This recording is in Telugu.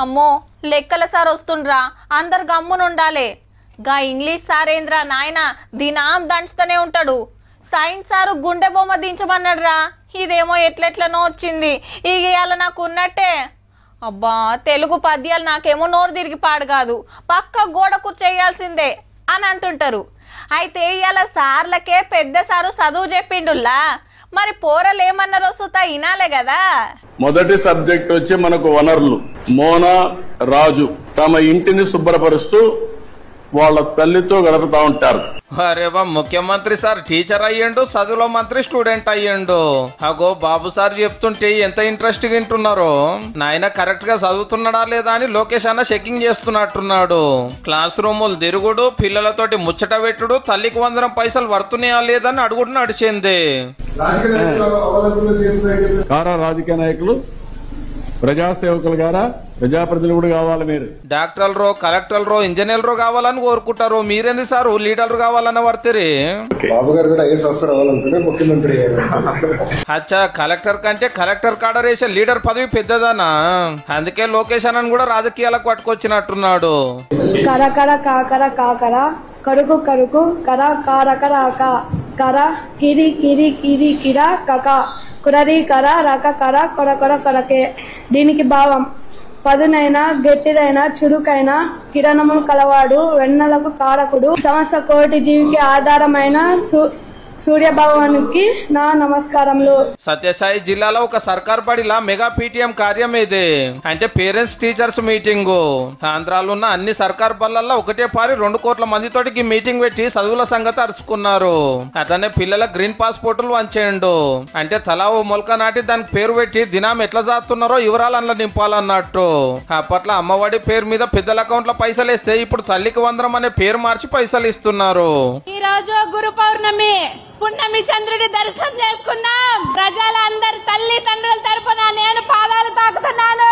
అమ్మో లెక్కల సార్ వస్తుండ్రా, అందరు గమ్మునుండాలి. గా ఇంగ్లీష్ సారేంద్రా నాయన దినాం దంచుతూనే ఉంటాడు. సైన్స్ సారు గుండె బొమ్మ దించమన్నాడురా, ఇదేమో ఎట్లెట్లనో వచ్చింది. ఇక ఇవాళ నాకు ఉన్నట్టే. అబ్బా తెలుగు పద్యాలు నాకేమో నోరు తిరిగి పాడు కాదు, పక్క గోడ కూర్చేయాల్సిందే అని అంటుంటారు. అయితే ఇవాళ సార్లకే పెద్ద సారు చదువు చెప్పిండుల్లా, మరి పోరలు ఏమన్నారో సుతా వినాలే కదా. మొదటి సబ్జెక్ట్ వచ్చి మనకు వనరులు. మోనా రాజు తమ ఇంటిని శుభ్రపరుస్తూ వాళ్ళ తల్లితో గడుపుతా ఉంటారు. అరే బా, ముఖ్యమంత్రి సార్ టీచర్ అయ్యిండు, చదువులో మంత్రి స్టూడెంట్ అయ్యిండు. అగో బాబు సార్ చెప్తుంటే ఎంత ఇంట్రెస్ట్ గా వింటున్నారో. నాయన కరెక్ట్ గా చదువుతున్నాడా లేదా అని లోకేష్ అన్న చెకింగ్ చేస్తున్నట్టున్నాడు. క్లాస్ రూములు తిరుగుడు, పిల్లలతోటి ముచ్చట పెట్టుడు, తల్లికి 100 పైసలు వర్తున్నాయా లేదని అడుగుడు నడిచింది. రాజకీయ నాయకులు ప్రజాసేవకులు గారా, ప్రజాప్రతినిధులు కూడా కావాలి. మీరు డాక్టర్లు, కలెక్టర్లు, ఇంజనీర్లు కావాలని కోరుకుంటారు. మీరేంది సార్ లీడర్లు కావాలన్న వర్తిరి. బాబు గారు కూడా ఐఎస్ ఆఫీసర్ అవ్వాలనుకుంటే ముఖ్యమంత్రి. అచ్చా, కలెక్టర్ కంటే కలెక్టర్ కాడర్ వేసే లీడర్ పదవి పెద్దదనా? అందుకే లోకేష్ అన్నను కూడా రాజకీయాలకు పట్టుకొచ్చినట్టున్నాడు. కరకర కాకర కాకర కరుకు కరుకు కర కారకర కర కిరి కిరి కిరి కిర కక కురరి కర రక కర కొర కొర కొరకే. దీనికి భావం పదునైన గట్టిదైన చురుకైన కిరణములు కలవాడు, వెన్నెలకు కారకుడు, సమస్త కోటి జీవికి ఆధారమైన సూర్యభగవానికి నా నమస్కారములు. సత్యసాయి జిల్లాలో ఒక సర్కార్ బడిలా మెగా పీటీఎం కార్యం ఇది. అంటే పేరెంట్స్ టీచర్స్ మీటింగ్. ఆంధ్రాలో ఉన్న అన్ని సర్కార్ బళ్ళల్లో ఒకటే పారి 2 కోట్ల మందితోటి మీటింగ్ పెట్టి చదువుల సంగతి అరుచుకున్నారు. అట్లనే పిల్లల గ్రీన్ పాస్పోర్టులు వంచేయండు. అంటే తలా ఓ మొలక నాటి దానికి పేరు పెట్టి దినాం ఎట్లా చేస్తున్నారో వివరాలు అందులో నింపాలన్నట్టు. అప్పట్లో అమ్మఒడి పేరు మీద పెద్దల అకౌంట్ లో పైసలు వేస్తే ఇప్పుడు తల్లికి 100 అనే పేరు మార్చి పైసలు ఇస్తున్నారు. ఈ రోజు గురు పౌర్ణమి, పున్నమి చంద్రుడి దర్శనం చేసుకున్నాం. ప్రజలందరి తల్లి తండ్రుల తరపున నేను పాదాలు తాకుతున్నాను.